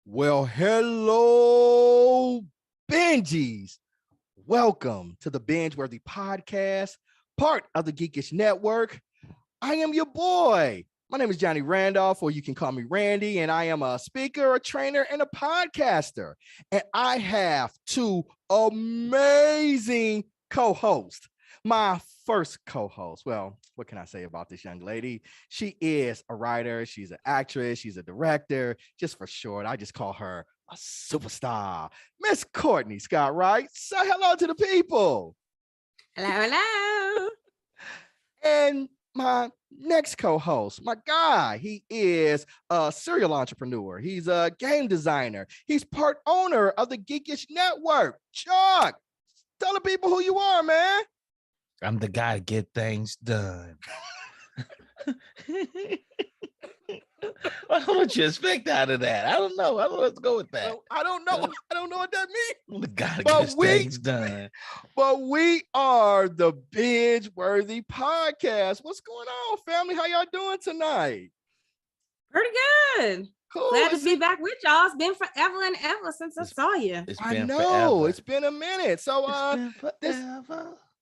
Well, hello, Benjies. Welcome to the BingeWorthy podcast, part of the Geekish Network. I am your boy. My name is Johnny Randolph, or you can call me Randy, and I am a speaker, a trainer, and a podcaster. And I have two amazing co-hosts. My first co-host, well, what can I say about this young lady? She is a writer, she's an actress, she's a director. Just for short, I just call her a superstar. Miss Courtney Scott Wright. Say hello to the people. Hello, hello. And my next co-host, my guy, he is a serial entrepreneur. He's a game designer. He's part owner of the Geekish Network. Chuck, tell the people who you are, man. I'm the guy to get things done. What would you expect out of that? I don't know. I don't know what to go with that. I don't know. I don't know what that means. I'm the guy to get things done. But we are the BingeWorthy podcast. What's going on, family? How y'all doing tonight? Pretty good. Cool. Glad to be back with y'all. It's been forever and ever since I saw you. I know. It's been a minute. So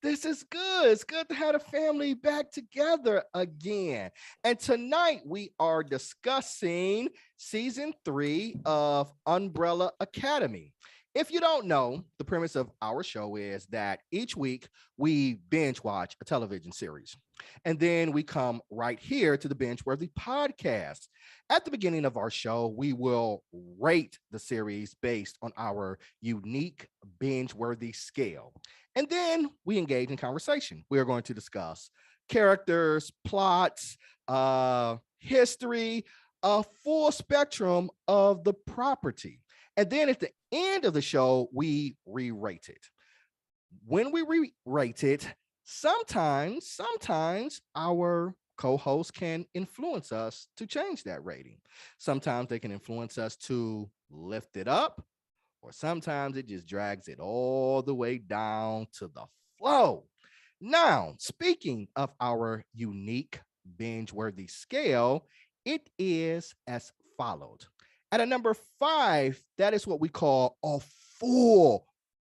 this is good. It's good to have the family back together again. And tonight we are discussing season 3 of Umbrella Academy. If you don't know, the premise of our show is that each week we binge watch a television series. And then we come right here to the BingeWorthy podcast. At the beginning of our show, we will rate the series based on our unique BingeWorthy scale. And then we engage in conversation. We are going to discuss characters, plots, history, a full spectrum of the property. And then at the end of the show, we re-rate it. When we re-rate it, sometimes our co-hosts can influence us to change that rating. Sometimes they can influence us to lift it up, or sometimes it just drags it all the way down to the flow. Now, speaking of our unique binge-worthy scale, it is as followed. At a number 5, that is what we call a full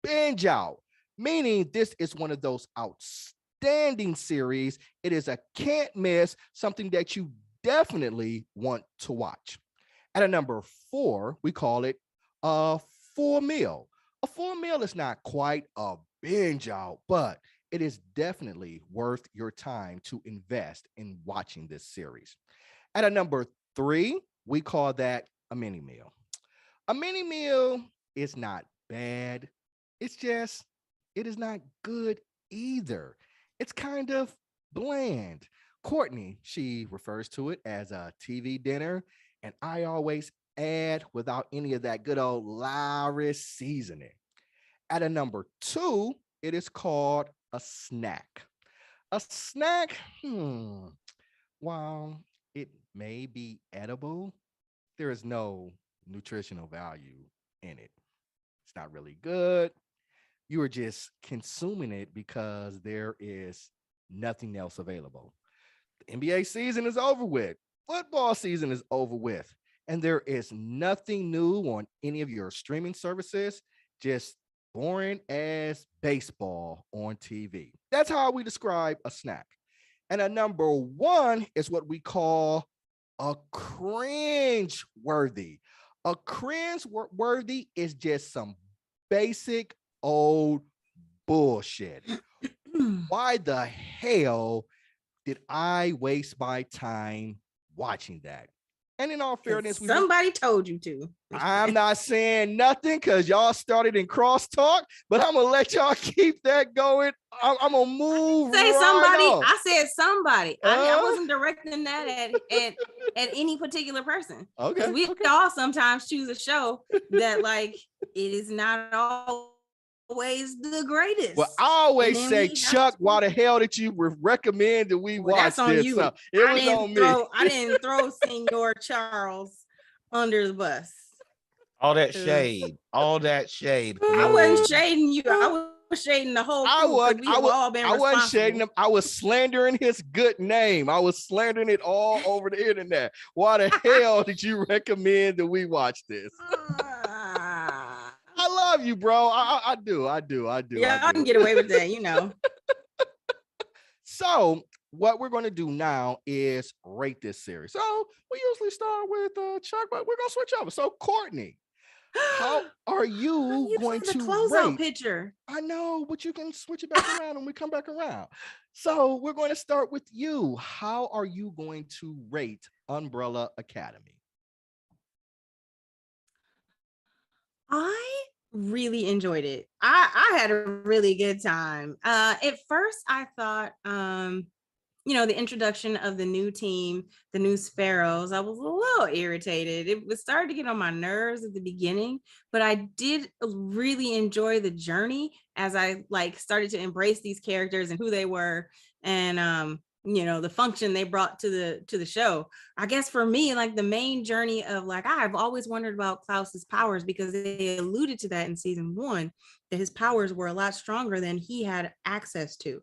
binge out, meaning this is one of those outstanding series. It is a can't miss, something that you definitely want to watch. At a number 4, we call it a full meal. A full meal is not quite a binge out, but it is definitely worth your time to invest in watching this series. At a number 3, we call that a mini meal. A mini meal is not bad. It's just, it is not good either. It's kind of bland. Courtney, she refers to it as a TV dinner, and I always add without any of that good old Lowry seasoning. At a number 2, it is called a snack. A snack, while it may be edible, there is no nutritional value in it. It's not really good. You are just consuming it because there is nothing else available. The NBA season is over with. Football season is over with. And there is nothing new on any of your streaming services, just boring as baseball on TV. That's how we describe a snack. And a number 1 is what we call a cringe worthy. A cringe worthy is just some basic old bullshit. Why the hell did I waste my time watching that? And in all fairness, somebody told you to. I'm not saying nothing because y'all started in crosstalk, but I'm gonna let y'all keep that going. I'm gonna move. Say right somebody. on. I said somebody. I wasn't directing that at any particular person. Okay. We all sometimes choose a show that like it is not always the greatest. Well, I always say, Chuck, why the hell did you recommend that we watch that's on this? You. So it was on me. I didn't throw Senor Charles under the bus. All that shade. I wasn't shading you. I was was shading the whole crew because we have all been responsible. I wasn't shading him. I was slandering his good name. I was slandering it all over the internet. Why the hell did you recommend that we watch this? I love you, bro. I do. Yeah, I can get away with that, you know. So what we're going to do now is rate this series. So we usually start with Chuck, but we're going to switch over. So Courtney, how are you going to closeout rate? Picture? I know, but you can switch it back around when we come back around. So we're going to start with you. How are you going to rate Umbrella Academy? I really enjoyed it. I had a really good time. At first I thought, you know, the introduction of the new team, the new Sparrows, I was a little irritated. It was starting to get on my nerves at the beginning, but I did really enjoy the journey as I like started to embrace these characters and who they were, and you know, the function they brought to the show. I guess for me, like the main journey of like, I've always wondered about Klaus's powers because they alluded to that in season 1, that his powers were a lot stronger than he had access to.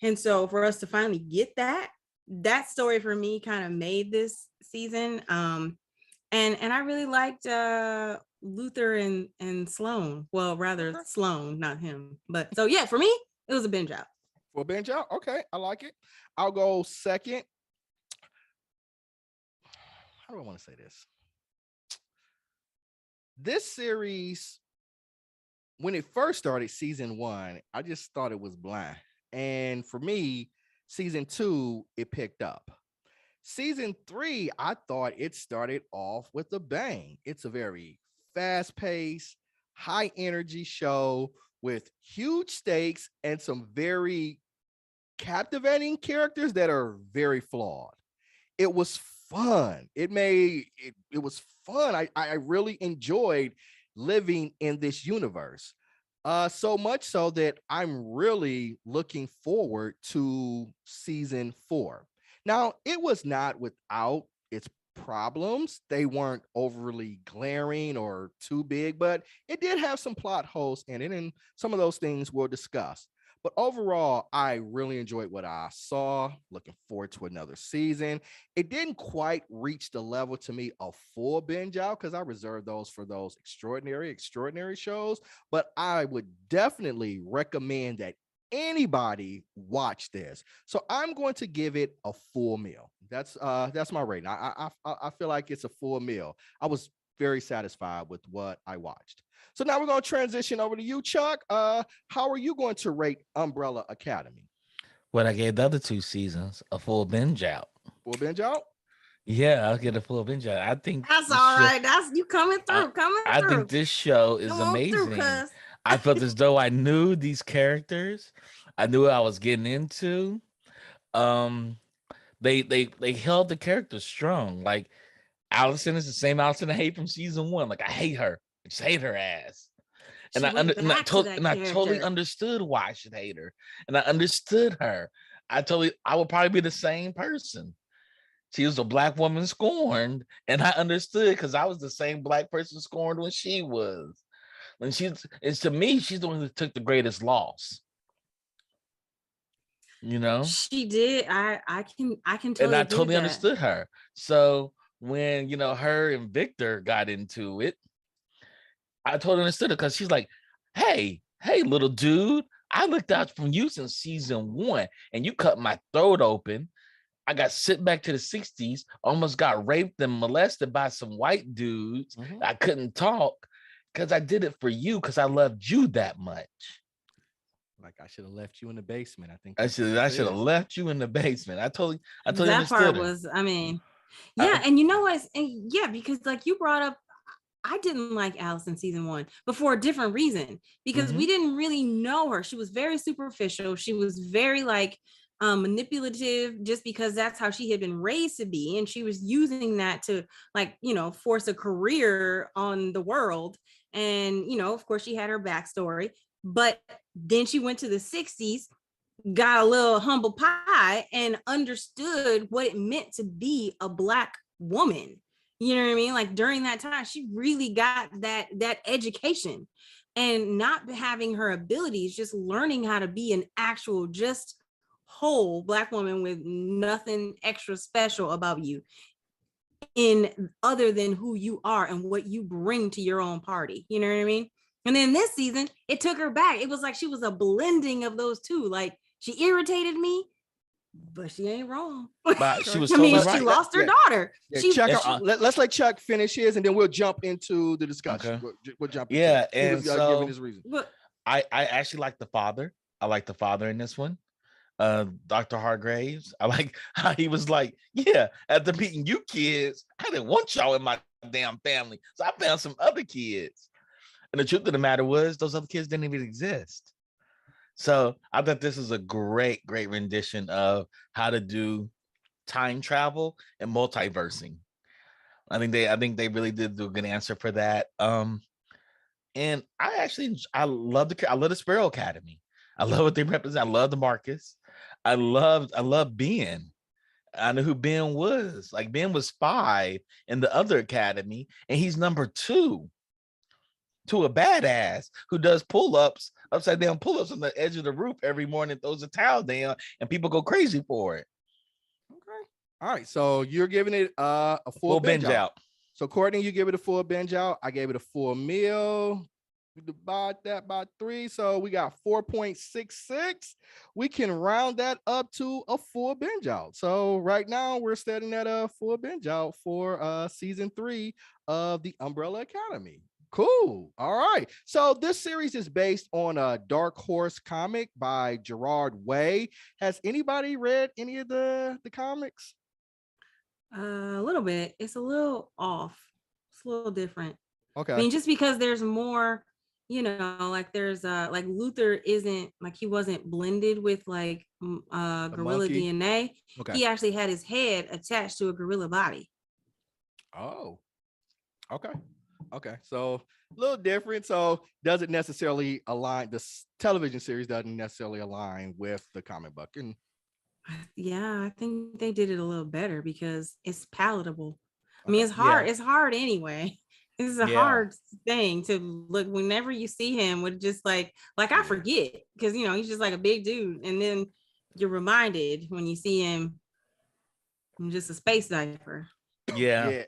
And so for us to finally get that story for me kind of made this season. And I really liked Luther and Sloan. Well, rather Sloan, not him. But so yeah, for me, it was a binge out. For binge out, okay, I like it. I'll go second. How do I want to say this? This series, when it first started, season 1, I just thought it was bland. And for me, season 2, it picked up. Season 3, I thought it started off with a bang. It's a very fast-paced, high-energy show with huge stakes and some very captivating characters that are very flawed. It was fun. It was fun. I really enjoyed living in this universe. So much so that I'm really looking forward to season 4. Now, it was not without its problems. They weren't overly glaring or too big, but it did have some plot holes in it, and some of those things we'll discuss. But overall, I really enjoyed what I saw. Looking forward to another season. It didn't quite reach the level to me of full binge out because I reserve those for those extraordinary shows. But I would definitely recommend that anybody watch this. So I'm going to give it a full meal. That's my rating. I feel like it's a full meal. I was very satisfied with what I watched. So now we're going to transition over to you, Chuck. How are you going to rate Umbrella Academy? What I gave the other 2 seasons, a full binge out. Full binge out? Yeah, I'll get a full binge out. I think that's all right. That's you coming through. I think this show is amazing. I felt as though I knew these characters. I knew what I was getting into. They held the characters strong. Like Allison is the same Allison I hate from season 1. Like I hate her. I just hate her ass. And I totally understood why I should hate her. And I understood her. I would probably be the same person. She was a Black woman scorned, and I understood because I was the same Black person scorned when she was. To me, she's the one who took the greatest loss. You know, she did. I can totally. And I totally understood her. So when her and Victor got into it, I totally understood it because she's like, hey, little dude, I looked out for you since season 1 and you cut my throat open. I got sent back to the 60s, almost got raped and molested by some white dudes. Mm-hmm. I couldn't talk because I did it for you because I loved you that much. Like I should have left you in the basement. I think I should have left you in the basement. I totally that understood part her. was, I mean, yeah, and you know what? Yeah, because like you brought up, I didn't like Alice in season 1, but for a different reason, because we didn't really know her. She was very superficial. She was very like manipulative, just because that's how she had been raised to be, and she was using that to like force a career on the world. And of course she had her backstory, but then she went to the 60s, got a little humble pie, and understood what it meant to be a Black woman. You know what I mean? Like during that time, she really got that education. and not having her abilities, just learning how to be an actual, just whole Black woman with nothing extra special about you in other than who you are and what you bring to your own party. You know what I mean? And then this season, it took her back. It was like she was a blending of those two. Like, she irritated me, but she ain't wrong. But she was I mean, totally she right. lost her daughter. Let's let Chuck finish his, and then we'll jump into the discussion. Okay. We'll jump. Yeah, he and was so giving his reason. I actually like the father. I like the father in this one. Dr. Hargraves. I like how he was like, yeah, after meeting you kids, I didn't want y'all in my damn family. So I found some other kids. And the truth of the matter was those other kids didn't even exist. So I thought this is a great rendition of how to do time travel and multiversing. I think they really did do a good answer for that. And I love the Sparrow Academy. I love what they represent. I love the Marcus. I love Ben. I knew who Ben was. Like, Ben was 5 in the other academy, and he's number 2 to a badass who does pull-ups, upside down pull-ups on the edge of the roof every morning, throws a towel down, and people go crazy for it. Okay. All right. So you're giving it a full binge out. So Courtney, you give it a full binge out. I gave it a full meal. We divide that by 3. So we got 4.66. We can round that up to a full binge out. So right now we're setting at a full binge out for season 3 of the Umbrella Academy. Cool. All right. So this series is based on a Dark Horse comic by Gerard Way. Has anybody read any of the comics? A little bit. It's a little off. It's a little different. Okay. I mean, just because there's more, like there's like Luther isn't like, he wasn't blended with like gorilla DNA. Okay. He actually had his head attached to a gorilla body. Oh. Okay. So a little different. So doesn't necessarily align. This television series doesn't necessarily align with the comic book. And yeah, I think they did it a little better because it's palatable. I mean, it's hard. Yeah. It's hard anyway. This is a hard thing to look whenever you see him with just like I forget because he's just like a big dude, and then you're reminded when you see him in just a space diaper. Yeah.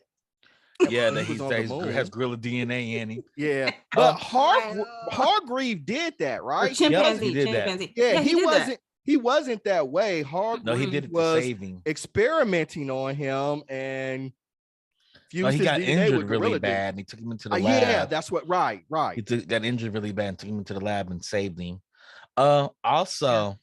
That he has gorilla DNA in him. Yeah, but Hargreave did that, right? Chimpanzee, he did chimpanzee. That. Yeah, he wasn't that way. Hargreave no, he did it to save him. Experimenting on him and he got injured really bad, and he took him into the lab. Yeah, that's what. Right. He got injured really bad, and took him into the lab and saved him. Also,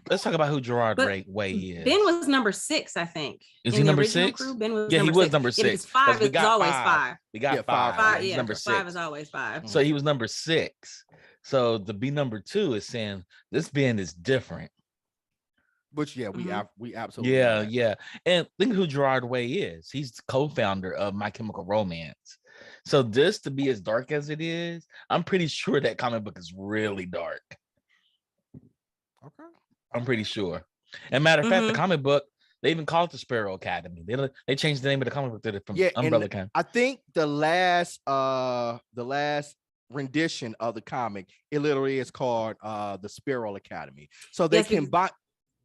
let's talk about who Gerard Way is. Ben was number 6, I think. Is he number 6? Crew, Ben was he was number 6. Because 5 is always 5. We got 5. Yeah, number 6. 5 is always 5. So he was number 6. So to be number 2 is saying this Ben is different. Which we absolutely yeah. And think who Gerard Way is. He's the co-founder of My Chemical Romance. So this to be as dark as it is, I'm pretty sure that comic book is really dark. Okay. I'm pretty sure. And matter of fact, the comic book, they even called it the Sparrow Academy. They changed the name of the comic book from Umbrella Academy. I think the last rendition of the comic, it literally is called the Sparrow Academy. So they can buy.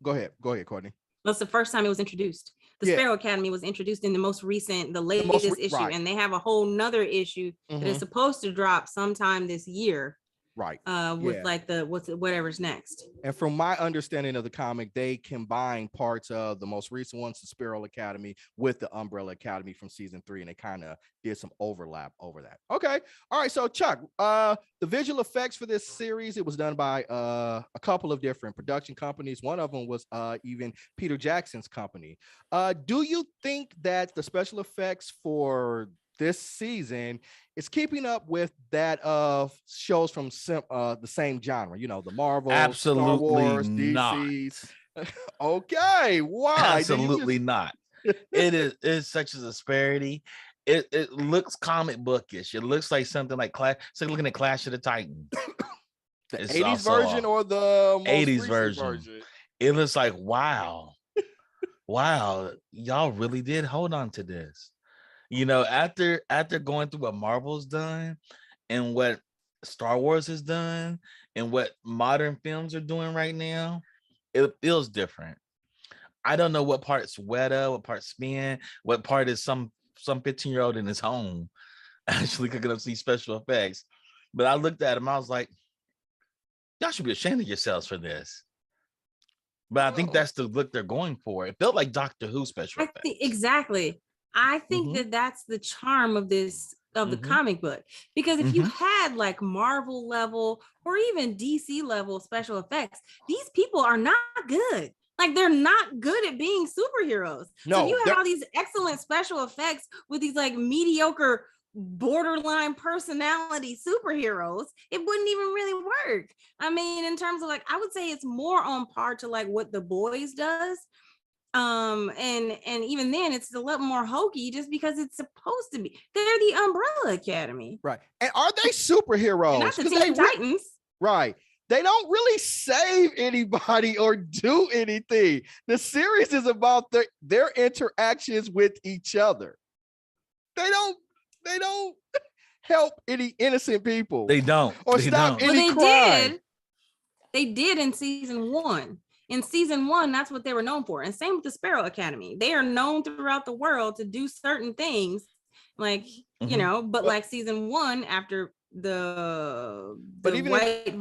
Go ahead, Courtney. That's the first time it was introduced. The Sparrow Academy was introduced in the latest issue, and they have a whole nother issue that is supposed to drop sometime this year. Right. With like whatever's next. And from my understanding of the comic, they combine parts of the most recent ones, the Sparrow Academy, with the Umbrella Academy from season 3, and they kind of did some overlap over that. Okay. All right. So Chuck, the visual effects for this series, it was done by a couple of different production companies. One of them was even Peter Jackson's company. Do you think that the special effects for this season is keeping up with that of shows from the same genre, the Marvel, absolutely Star Wars, not. DC's. Okay, why? Absolutely not. It's such a disparity. It looks comic bookish. It looks like something like it's like looking at Clash of the Titans. The 80s version or the 80s version. It looks like wow, y'all really did hold on to this. After going through what Marvel's done and what Star Wars has done and what modern films are doing right now, it feels different. I don't know what part's Weta, what part's spin, what part is some 15-year-old in his home actually cooking up these special effects. But I looked at him, I was like, y'all should be ashamed of yourselves for this. But I think that's the look they're going for. It felt like Doctor Who special effects. Exactly. I think that that's the charm of this, of the comic book, because if you had like Marvel level or even DC level special effects, these people are not good. Like, they're not good at being superheroes. No, so you have all these excellent special effects with these like mediocre borderline personality superheroes, it wouldn't even really work. I mean, in terms of like, I would say it's more on par to like what The Boys does. And even then it's a lot more hokey just because it's supposed to be. They're the Umbrella Academy. Right. And are they superheroes? And not the Teen Titans. Right. They don't really save anybody or do anything. The series is about their interactions with each other. They don't help any innocent people. They don't. Or they stop don't. any crime. They did in season 1. In season 1, that's what they were known for. And same with the Sparrow Academy. They are known throughout the world to do certain things, like, you know, but like season 1, after the White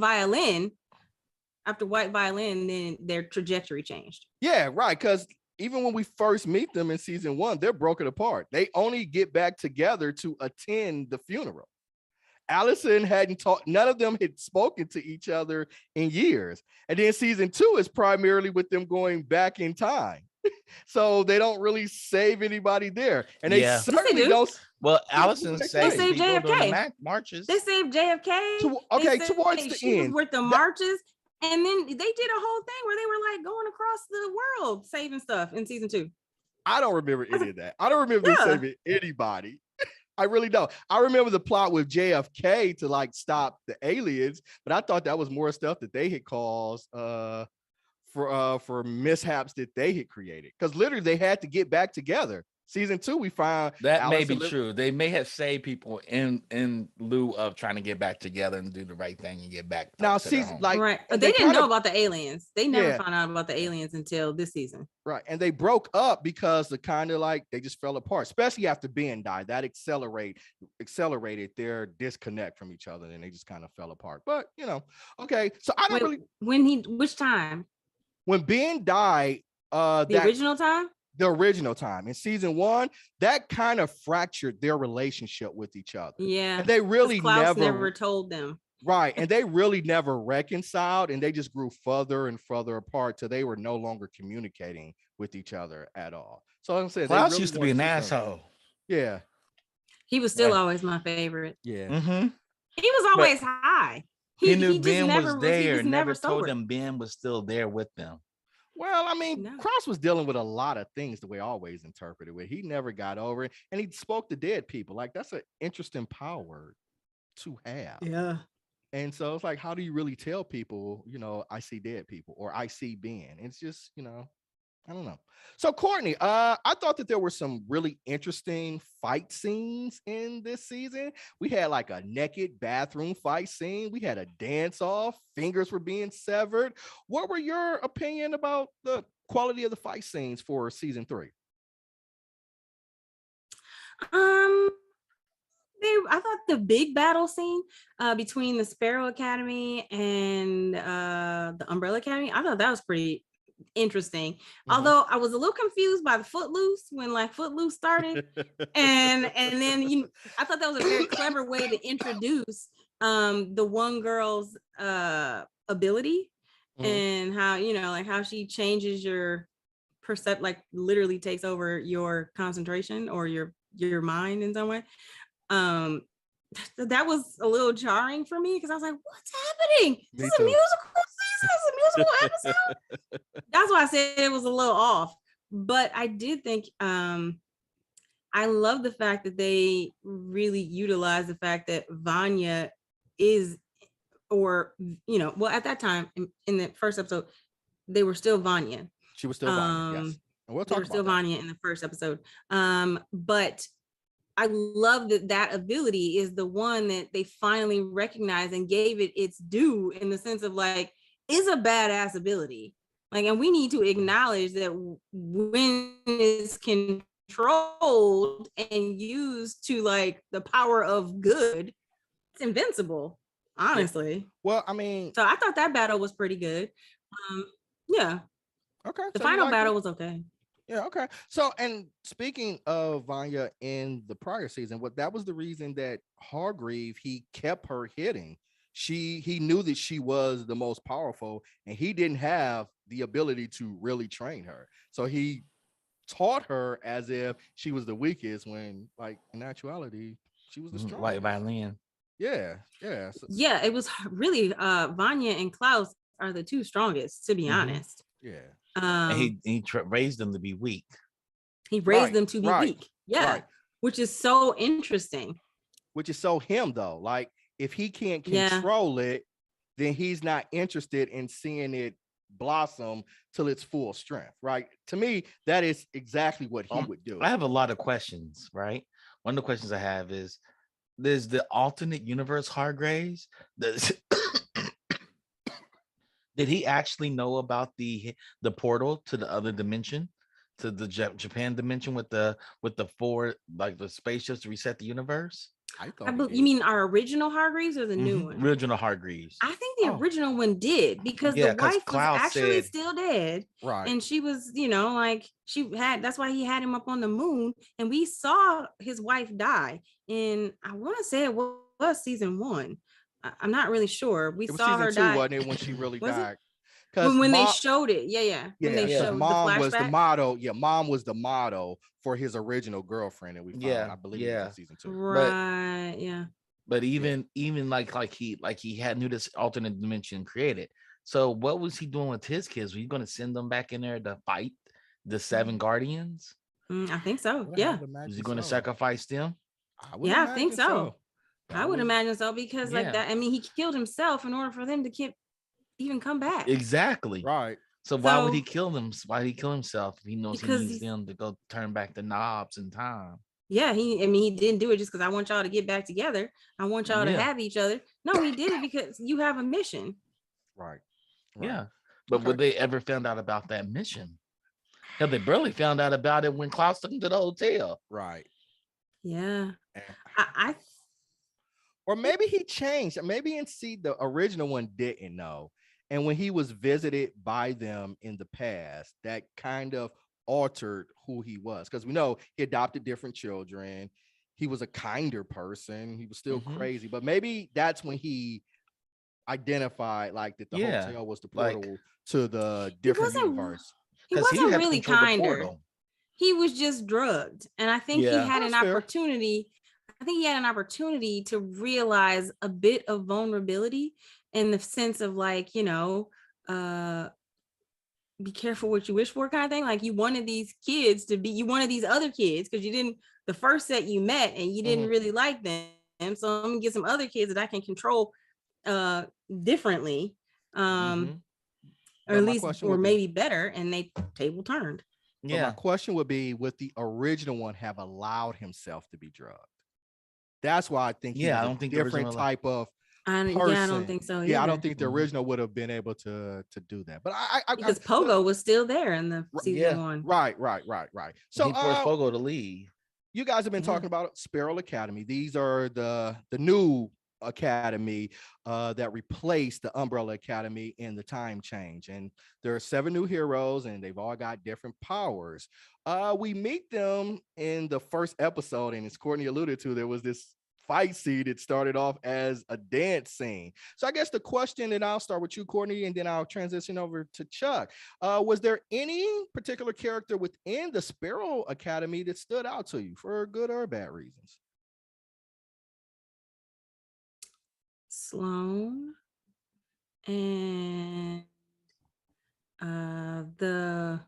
Violin, then their trajectory changed. Yeah, right. Because even when we first meet them in season 1, they're broken apart. They only get back together to attend the funeral. Allison hadn't talked, none of them had spoken to each other in years. And then season 2 is primarily with them going back in time. So they don't really save anybody there. And they certainly don't. Well, Allison saved JFK during the marches. They saved JFK. Towards the end. With the marches. And then they did a whole thing where they were like going across the world saving stuff in season 2. I don't remember any of that. I don't remember them saving anybody. I really don't. I remember the plot with JFK to like stop the aliens, but I thought that was more stuff that they had caused for mishaps that they had created. Because literally they had to get back together. Season 2, we find that may be true. They may have saved people in lieu of trying to get back together and do the right thing and get back. Now, season like right, but they didn't know about the aliens. They never found out about the aliens until this season. Right, and they broke up because the kind of like they just fell apart, especially after Ben died. That accelerated their disconnect from each other, and they just kind of fell apart. But you know, okay. So I don't which time? When Ben died, the original time. The original time in season 1, that kind of fractured their relationship with each other. Yeah, and they really never told them. Right, and they really never reconciled, and they just grew further and further apart till they were no longer communicating with each other at all. So I'm saying Klaus used to be an asshole. Yeah, he was still always my favorite. Yeah, he was always high. He knew Ben was there. Never told them Ben was still there with them. Well, I mean, Cross was dealing with a lot of things the way I always interpreted it. He never got over it, and he spoke to dead people. Like, that's an interesting power word to have. Yeah. And so it's like, how do you really tell people, you know, I see dead people or I see Ben? It's just, you know, I don't know. So Courtney, I thought that there were some really interesting fight scenes in this season. We had like a naked bathroom fight scene. We had a dance off. Fingers were being severed. What were your opinion about the quality of the fight scenes for season 3? I thought the big battle scene between the Sparrow Academy and the Umbrella Academy, I thought that was pretty interesting. Although I was a little confused by the Footloose when like Footloose started, and then I thought that was a very clever way to introduce the one girl's ability and how, you know, like how she changes your like literally takes over your concentration or your mind in some way. That was a little jarring for me because I was like, what's happening? This is a musical season, this is a musical episode. That's why I said it was a little off. But I did think I love the fact that they really utilize the fact that Vanya is, or you know, well, at that time in the first episode, they were still Vanya. She was still Vanya, yes. And we'll talk about still that. Vanya in the first episode. But I love that ability is the one that they finally recognized and gave it its due, in the sense of like, is a badass ability. Like, and we need to acknowledge that when it's controlled and used to like the power of good, it's invincible, honestly. Yeah. Well, I mean, so I thought that battle was pretty good. Yeah. Okay. The final battle was okay. Yeah, okay. So, and speaking of Vanya in the prior season, that was the reason that Hargreave, he kept her hitting. He knew that she was the most powerful, and he didn't have the ability to really train her. So he taught her as if she was the weakest, when like in actuality, she was the strongest. Like violin. Yeah, yeah. Yeah, it was really Vanya and Klaus are the two strongest, to be honest. Yeah. And he raised them to be weak. He raised them to be weak. Yeah. Which is so interesting. Which is so him though. Like, if he can't control it, then he's not interested in seeing it blossom till its full strength. Right. To me, that is exactly what he would do. I have a lot of questions, right? One of the questions I have is, there's the alternate universe Hargraves. Did he actually know about the portal to the other dimension, to the Japan dimension with the 4 like the spaceships to reset the universe? I thought you mean our original Hargreaves or the new one? Original Hargreaves. I think the original one did, because the wife was actually still dead. Right. And she was, like that's why he had him up on the moon. And we saw his wife die in, I want to say it was season 1. I'm not really sure. We saw her die. Wasn't it, when she really died? When they showed it, when they showed mom was the flashback. model. Yeah, mom was the model for his original girlfriend that we found. I believe it was season 2. Right. But even like he had knew this alternate dimension created. So what was he doing with his kids? Were you going to send them back in there to fight the 7 guardians? I think so. Yeah. Was he going to sacrifice them? I think so. I would imagine so, because like that, I mean, he killed himself in order for them to even come back. Exactly. Right. So why would he kill them? Why did he kill himself if he knows he needs them to go turn back the knobs in time? Yeah, he didn't do it just because I want y'all to get back together. I want y'all to have each other. No, he did it because you have a mission. Right. Yeah. But would they ever found out about that mission? Hell, they barely found out about it when Klaus took them to the hotel. Right. Yeah. Or maybe he changed. Maybe the original one didn't know. And when he was visited by them in the past, that kind of altered who he was. Because we know he adopted different children. He was a kinder person. He was still crazy. But maybe that's when he identified like that the hotel was the portal to the different universe. He wasn't really kinder. He was just drugged. And I think he had an opportunity. I think he had an opportunity to realize a bit of vulnerability, in the sense of like, be careful what you wish for kind of thing. Like, you wanted these other kids because you didn't, the first set you met and you didn't really like them. So I'm gonna get some other kids that I can control differently, or at least, or maybe better. And they table turned. Yeah. My question would be, would the original one have allowed himself to be drugged? That's why I think I don't think different type of person. I don't think so either. Yeah, I don't think the original would have been able to do that. But because Pogo was still there in the season 1. Right. So he forced Pogo to leave. You guys have been talking about Sparrow Academy. These are the new academy that replaced the Umbrella Academy in the time change, and there are 7 new heroes, and they've all got different powers. We meet them in the first episode, and as Courtney alluded to, there was this fight scene that started off as a dance scene. So I guess the question, and I'll start with you, Courtney, and then I'll transition over to Chuck. Was there any particular character within the Sparrow Academy that stood out to you for good or bad reasons? Sloane and the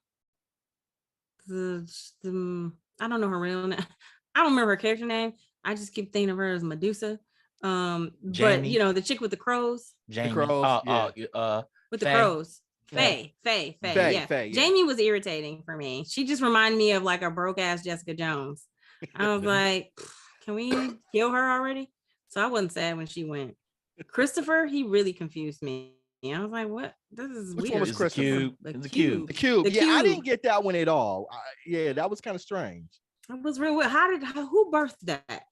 I don't know her real name. I don't remember her character name. I just keep thinking of her as Medusa. But the chick with the crows. Jamie. The crows, with the crows. Faye. Jamie was irritating for me. She just reminded me of like a broke ass Jessica Jones. I was like, Can we kill her already? So I wasn't sad when she went. Christopher, he really confused me. I was like, what? This is Which weird. one was Christopher? The cube. The cube. The Yeah, I cube. didn't get that one at all. Yeah, that was kind of strange. It was real weird. Who birthed that?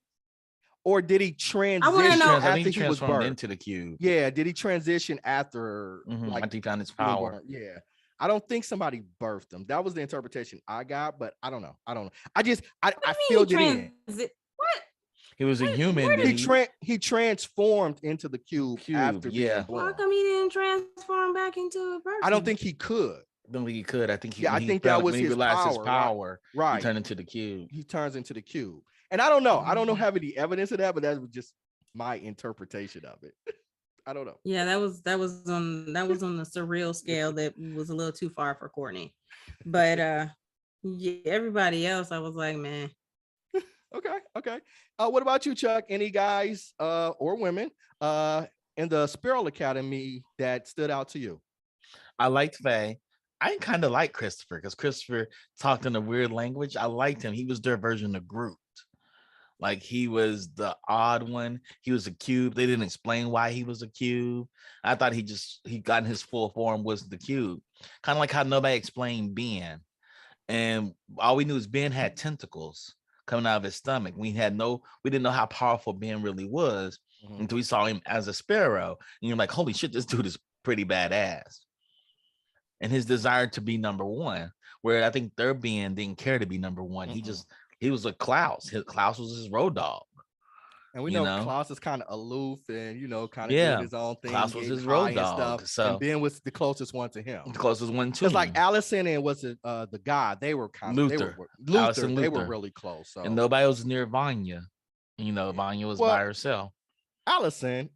Or did he transition I wanna know- after I think he he was transformed birthed? into the cube. Yeah, did he transition after After he found his being power. born? Yeah. I don't think somebody birthed him. That was the interpretation I got, but I don't know. I filled it in. What? He was a human. He transformed into the cube after being How born. come he didn't transform back into a person? I don't think he could. I don't think he could. I think that was when he his realized power, his power. Right. He turned into the cube. He turns into the cube. And I don't know. I don't know have any evidence of that, but that was just my interpretation of it. I don't know. Yeah, that was on the surreal scale that was a little too far for Courtney. But yeah, everybody else, I was like, man. Okay. What about you, Chuck? Any guys or women in the Sparrow Academy that stood out to you? I liked Faye. I kind of like Christopher because Christopher talked in a weird language. I liked him. He was their version of Groot. Like he was the odd one. He was a cube. They didn't explain why he was a cube. I thought he got in his full form was the cube. Kind of like how nobody explained Ben. And all we knew is Ben had tentacles coming out of his stomach. We didn't know how powerful Ben really was until we saw him as a sparrow. And you're like, holy shit, this dude is pretty badass. And his desire to be number one, where I think their Ben didn't care to be number one. He was a Klaus. Klaus was his road dog. And we know Klaus is kind of aloof and, kind of doing his own thing. Klaus was his road dog. So, and Ben was the closest one to him. The closest one to him. It's like Allison and the guy, they were kind of Luther. They were really close. So. And nobody was near Vanya. Vanya was by herself. Allison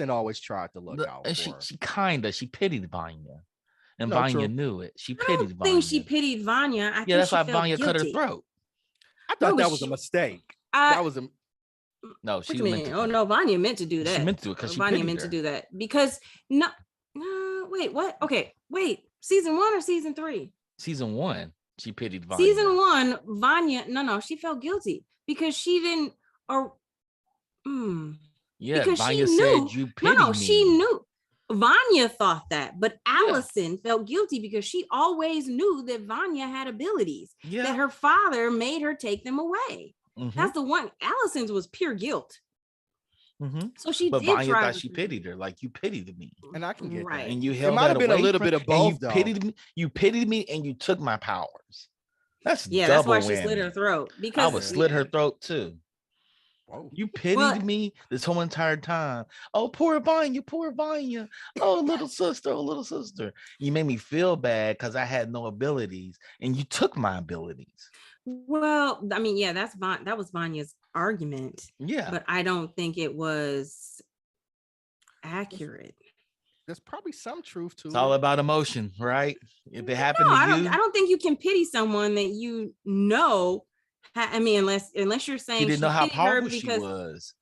always tried to look out for her. She pitied Vanya. And Vanya knew it. She pitied Vanya. I think she pitied Vanya. I think that's why Vanya cut her throat. I thought that was a mistake. That was a no. She meant to. Oh no, Vanya meant to do that. She meant to do it because Vanya meant to do that because no. Wait, what? Okay, wait. Season 1 or season 3? Season 1. She pitied Vanya. Season 1, Vanya. No, she felt guilty because she didn't. Yeah, Vanya said you pity me. She knew. Vanya thought that, but Allison felt guilty because she always knew that Vanya had abilities, that her father made her take them away. That's the one. Allison's was pure guilt. So she but did Vanya try thought she pitied her, like you pitied me. And I can get that. And you held it might have been a little bit of both, though. You pitied me and you took my powers. That's that's why she slit her throat. Because I would slit her throat too. Whoa. You pitied me this whole entire time. Oh, poor Vanya, poor Vanya. Oh, little sister. You made me feel bad because I had no abilities and you took my abilities. Well, I mean, that was Vanya's argument. Yeah. But I don't think it was accurate. There's probably some truth to it. It's all about emotion, right? If it happened to you. I don't think you can pity someone that you know. I mean, unless you're saying she didn't know how powerful she was.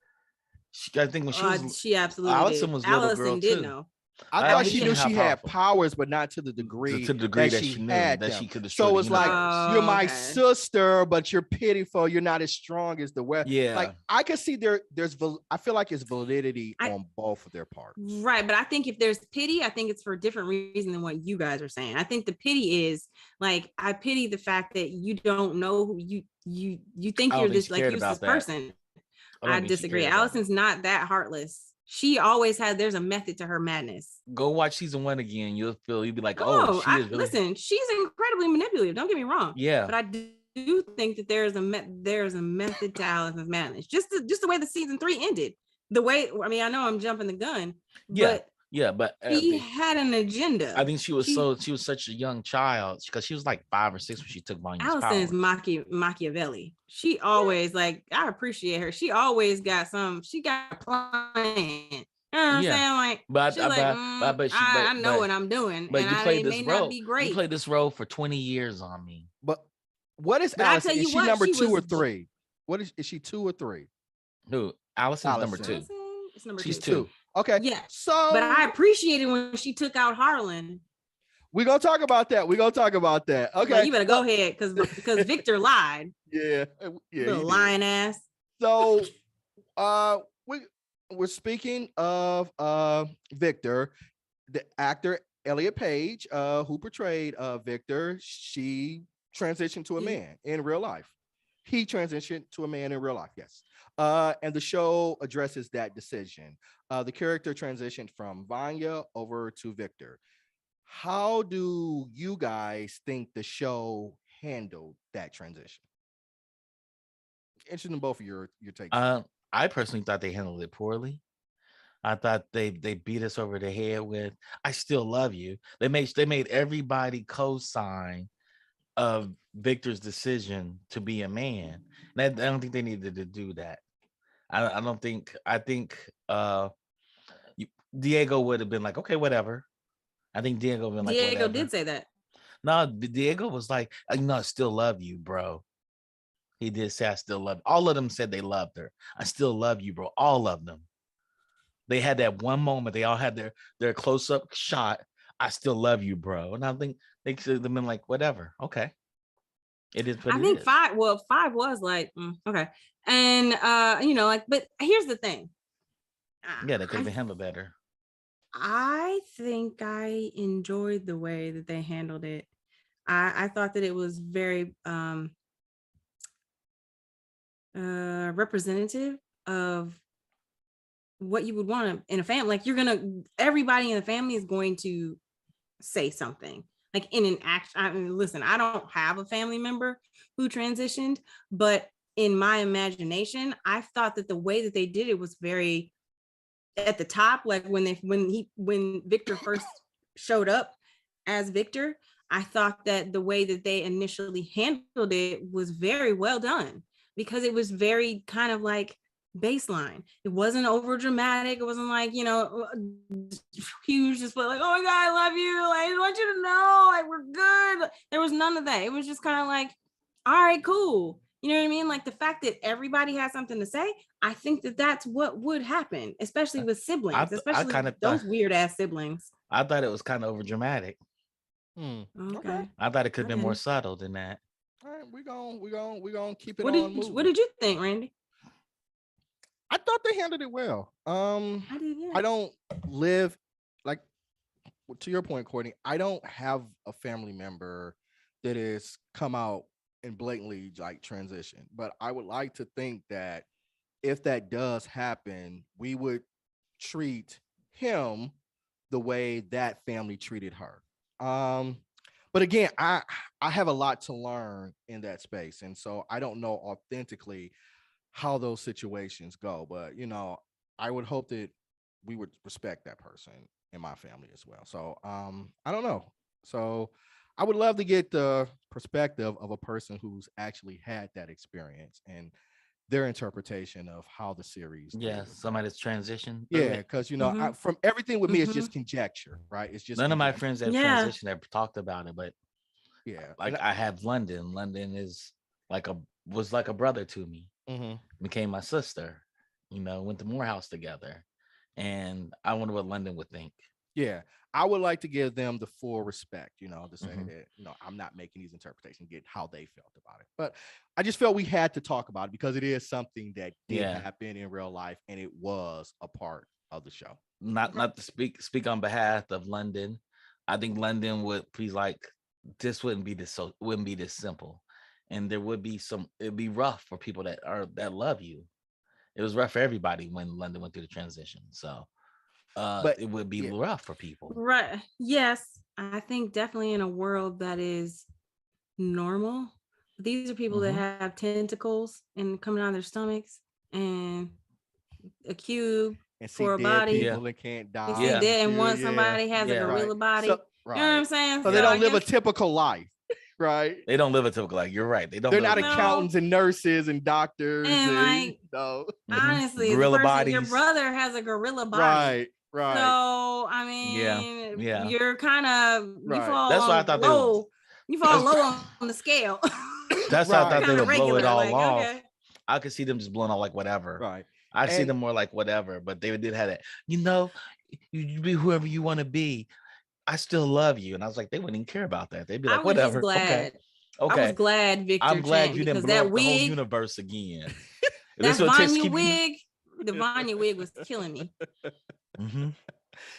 I think when she was, she absolutely Allison did. was a little Allison girl did too. know. I thought she knew she had powers, but not to the degree that she knew that she could destroy. So it's like you're my sister, but you're pitiful. You're not as strong as the West. Yeah, like I can see there's. I feel like it's validity on both of their parts. Right, but I think if there's pity, I think it's for a different reason than what you guys are saying. I think the pity is like I pity the fact that you don't know who you think you're this like useless person. I disagree. Allison's not that heartless. She always there's a method to her madness. Go watch season 1 again. You'll be like, listen, she's incredibly manipulative. Don't get me wrong. Yeah. But I do think that there's a method to Allison's madness. Just the way the season 3 ended. The way, I mean, I know I'm jumping the gun. But he had an agenda. I think she was such a young child because she was like 5 or 6 when she took Vanya's Allison's Machiavelli. She always I appreciate her. She always got a plan. You know what I'm saying? Like, but I know what I'm doing. But you played this role. Not be great. You played this role for 20 years on me. But what is Allison? Is she number 2 or 3? What is she 2 or 3? Who? Allison's number 2. It's number 2. She's 2. Okay. Yeah. So, but I appreciated when she took out Harlan. We're gonna talk about that. Okay. Well, you better go ahead because Victor lied. Yeah. Little lying ass. So we're speaking of Victor, the actor Elliot Page, who portrayed Victor. She transitioned to a man in real life. He transitioned to a man in real life, yes. And the show addresses that decision. The character transitioned from Vanya over to Victor. How do you guys think the show handled that transition? Interested in both of your takes. I personally thought they handled it poorly. I thought they beat us over the head with "I still love you." They made everybody co-sign of Victor's decision to be a man. And I don't think they needed to do that. I don't think. I think Diego would have been like, okay, whatever. I think Diego would have been like, Diego whatever. did say that. No, Diego was like, I still love you, bro. He did say, I still love you. All of them said they loved her. I still love you, bro. All of them. They had that one moment. They all had their close-up shot. I still love you, bro. And I think they should have been like, whatever. Okay. It is what I it think is. five was like, okay. And like, but here's the thing. Yeah, they could have been handled better. I think I enjoyed the way that they handled it. I thought that it was very representative of what you would want in a family. Like everybody in the family is going to say something. Like in an action. I mean, listen, I don't have a family member who transitioned, but in my imagination, I thought that the way that they did it was very at the top. Like when Victor first showed up as Victor, I thought that the way that they initially handled it was very well done, because it was very kind of like baseline. It wasn't over dramatic. It wasn't like, huge display, like, oh my God, I love you. Like, I want you to know, like, we're good. There was none of that. It was just kind of like, all right, cool. You know what I mean? Like the fact that everybody has something to say, I think that that's what would happen, especially with siblings, especially those weird ass siblings. I thought it was kind of over dramatic. Okay. I thought it could have been more subtle than that. All right, we're gonna keep it on moving. What did you think, Randy? I thought they handled it well. I did, yeah. I don't live, like, to your point, Courtney, I don't have a family member that has come out and blatantly like transition, but I would like to think that if that does happen, we would treat him the way that family treated her. But again, I have a lot to learn in that space, and so I don't know authentically how those situations go, but I would hope that we would respect that person in my family as well. So I don't know. So I would love to get the perspective of a person who's actually had that experience and their interpretation of how the series. Yeah, somebody's transition. Yeah, because from everything with me, it's just conjecture, right? It's just none of my friends that transitioned have talked about it, but yeah, like I have London. London was like a brother to me. Became my sister. Went to Morehouse together, and I wonder what London would think. Yeah, I would like to give them the full respect, to say that, I'm not making these interpretations, get how they felt about it. But I just felt we had to talk about it because it is something that did happen in real life, and it was a part of the show. Not to speak on behalf of London. I think London would be like, this wouldn't be this simple. And there would be it'd be rough for people that love you. It was rough for everybody when London went through the transition. So but it would be rough for people. Right. Yes. I think definitely in a world that is normal. These are people that have tentacles and coming out of their stomachs and a cube and for a body. People that can't die. See dead and want somebody has a gorilla body. So, you know what I'm saying? So they don't live a typical life. Right. They don't live a typical life. You're right. They're not accountants and nurses and doctors. And honestly, your brother has a gorilla body. Right. So I mean, you're kind of That's why I thought low. You fall low on the scale. That's why I thought they would blow it all off. Okay. I could see them just blowing off like whatever. Right. I see them more like whatever, but they did have that. You be whoever you want to be. I still love you. And I was like, they wouldn't even care about that. They'd be like, whatever. Okay. I was glad Victor. I'm glad you didn't blow up the whole universe again. That Vanya wig, the Vanya wig was killing me.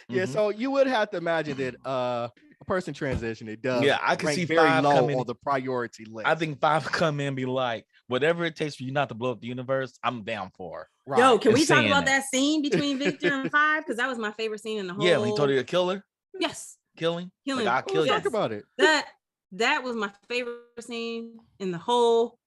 Yeah, so you would have to imagine that a person transitioning does. Yeah, I can see very 5 low coming on the priority list. I think 5 come in and be like, whatever it takes for you not to blow up the universe, I'm down for. Right. Yo, can we talk about that scene between Victor and 5? Because that was my favorite scene in the whole. Yeah, when he told her to kill her. Yes. Killing. Like, I'll kill you. Talk about it. That was my favorite scene in the whole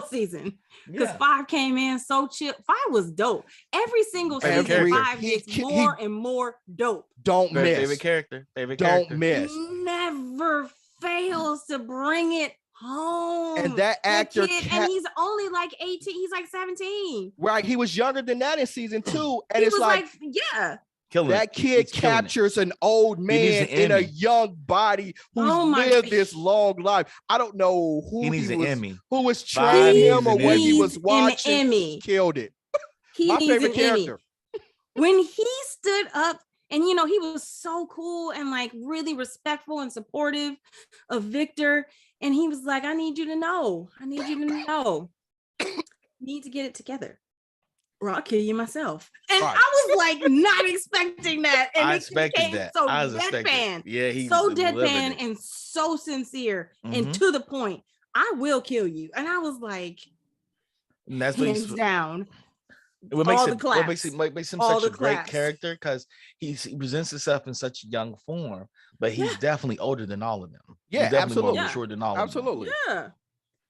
season, because 5 came in so chill. 5 was dope. Every single season, 5 gets more and more dope. Don't miss. Favorite character. Don't miss. Never fails to bring it home. And that actor, and he's only like 18. He's like 17. Right. He was younger than that in season 2, and he it's was like yeah. That kid captures an old man in a young body who's lived this long life. I don't know who who was training him or what he was watching. He killed it. My favorite character. When he stood up and he was so cool and like really respectful and supportive of Victor, and he was like, I need you to know. Need to get it together. Or I'll kill you myself. And I was like not expecting that. And I expected that. So deadpan. Yeah, he's so deadpan and so sincere and to the point. I will kill you. And I was like, and that's hands down. What makes him such a great character, because he presents himself in such young form, but he's definitely older than all of them. Yeah, he's definitely absolutely. More mature than all of them. Absolutely. Yeah.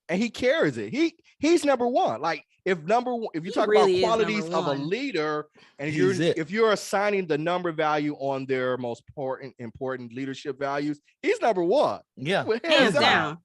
And he carries it. He's number one. Like if you talk really about qualities of a leader, and if you're assigning the number value on their most important leadership values, he's number one. Yeah, hands down.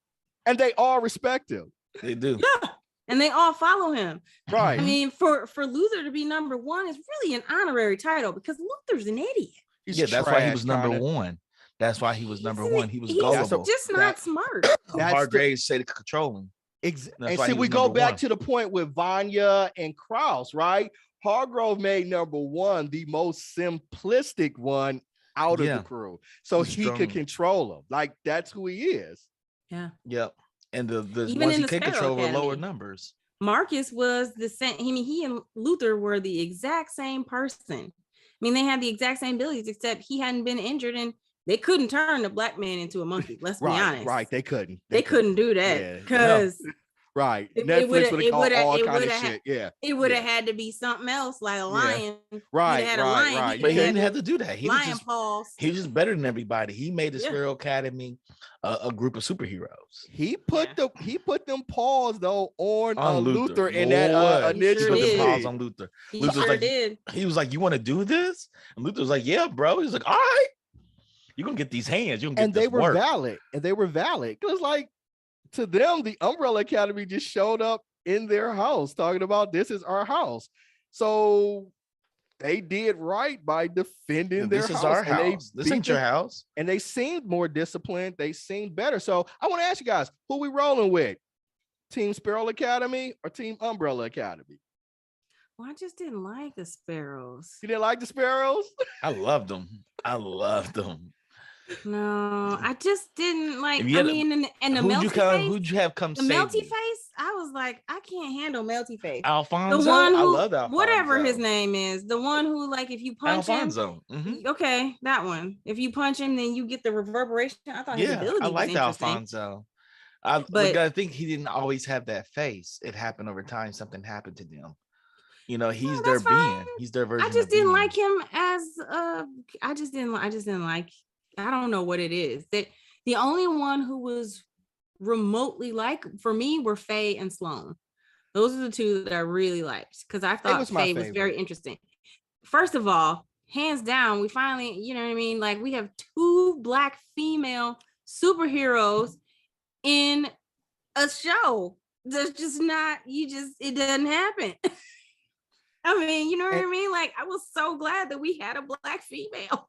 And they all respect him. They do. Yeah. And they all follow him. Right. I mean, for Luther to be number one is really an honorary title, because Luther's an idiot. That's why he was number one. That's why he was number one. He was gullible. Just not smart. Hargraves say to control him. And see, we go back to the point with Vanya and Krause, right? Hargrove made number one the most simplistic one out of the crew, so he could control him. Like that's who he is. Yeah. Yep. And the ones he could control were lower numbers. Marcus was the same. I mean, he and Luther were the exact same person. I mean, they had the exact same abilities, except he hadn't been injured, and they couldn't turn the black man into a monkey. Let's be honest. Right. They couldn't. They couldn't do that because right. Netflix would have called all kind of shit. Yeah. It would have had to be something else, like a lion. Right. But he didn't have to do that. He was just better than everybody. He made the Sparrow Academy a group of superheroes. He put them paws though on Luther in that initial paws on Luther. He was like, "You want to do this?" And Luther was like, "Yeah, bro." He was like, "All right, you're gonna get these hands. You're gonna get this work." And they were valid because, like, to them, the Umbrella Academy just showed up in their house talking about this is our house. So they did right by defending their house. This is our house. This ain't your house. And they seemed more disciplined. They seemed better. So I want to ask you guys, who we rolling with? Team Sparrow Academy or Team Umbrella Academy? Well, I just didn't like the Sparrows. You didn't like the Sparrows? I loved them. No, I just didn't like. And the melty face. Who'd you have come? The melty face. I was like, I can't handle melty face. Alfonso. The one who, I love Alfonso. Whatever his name is, the one who, like, if you punch Alfonso. him, okay, that one. If you punch him, then you get the reverberation. I thought his ability was interesting. Alfonso. But I think he didn't always have that face. It happened over time. Something happened to them. He's their being. He's their version. I just didn't like him as I just didn't like. I don't know what it is. That the only one who was remotely like for me were Faye and Sloan. Those are the two that I really liked, because I thought Faye was very interesting. First of all, hands down, we finally, you know what I mean? Like, we have 2 Black female superheroes in a show. There's just not, it doesn't happen. I mean, you know what I mean? Like, I was so glad that we had a Black female.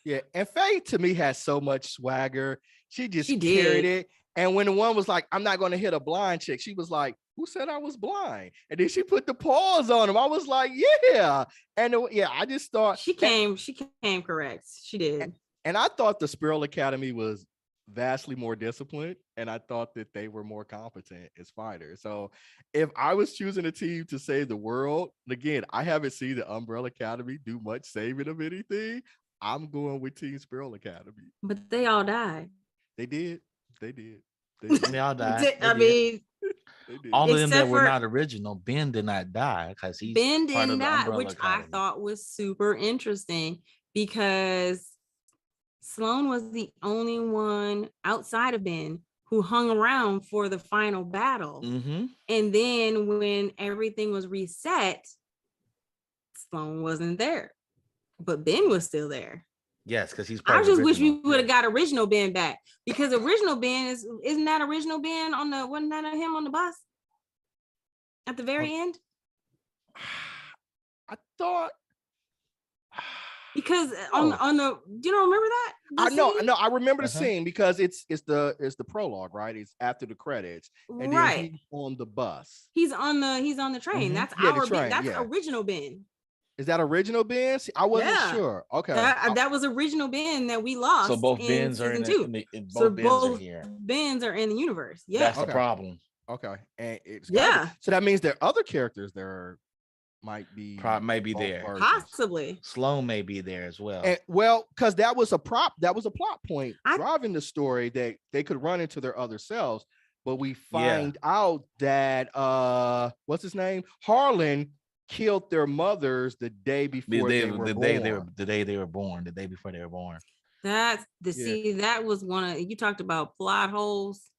Yeah, and Faye to me has so much swagger. She carried it. And when the one was like, "I'm not going to hit a blind chick," she was like, "Who said I was blind?" And then she put the paws on him. I was like, "Yeah." And I just thought she came correct. She did. And I thought the Sparrow Academy was vastly more disciplined, and I thought that they were more competent as fighters. So if I was choosing a team to save the world, again, I haven't seen the Umbrella Academy do much saving of anything. I'm going with Team Sparrow Academy. But they all died. They did. They did. They did. They all died. I mean, They did. All of them that Except were for- not original. Ben did not die because he's Ben part did of the not, Umbrella which I Academy. thought was super interesting because Sloan was the only one outside of Ben who hung around for the final battle. Mm-hmm. And then when everything was reset, Sloan wasn't there, but Ben was still there. Yes, because he's part I of the just wish we original. would have got original Ben back, because original Ben isn't that original Ben on the, wasn't that him on the bus at the very end? I thought Because on the, do you don't remember that? The I know, scene? no, I remember the Uh-huh. scene because it's the prologue, right? It's after the credits, and Right. then he's on the bus. He's on the train. Mhm. That's Yeah, the our train, Ben. That's yeah. original Ben. Is that original Ben? See, I wasn't Yeah. sure. Okay, That was original Ben that we lost. So both in Bens are in season the, 2. in So both Bens are both here. Bens are in the universe. Yeah. That's the Okay. problem. okay, and it's Yeah. So that means there are other characters there might be Maybe both there. versions. Possibly. Sloan may be there as well. And well, because that was a plot point I- driving the story that they could run into their other selves, but we find out that what's his name? Harlan killed their mothers the day before they were born. The day they were born, the day before they were born. That's the Yeah. see, that was one of, you talked about plot holes.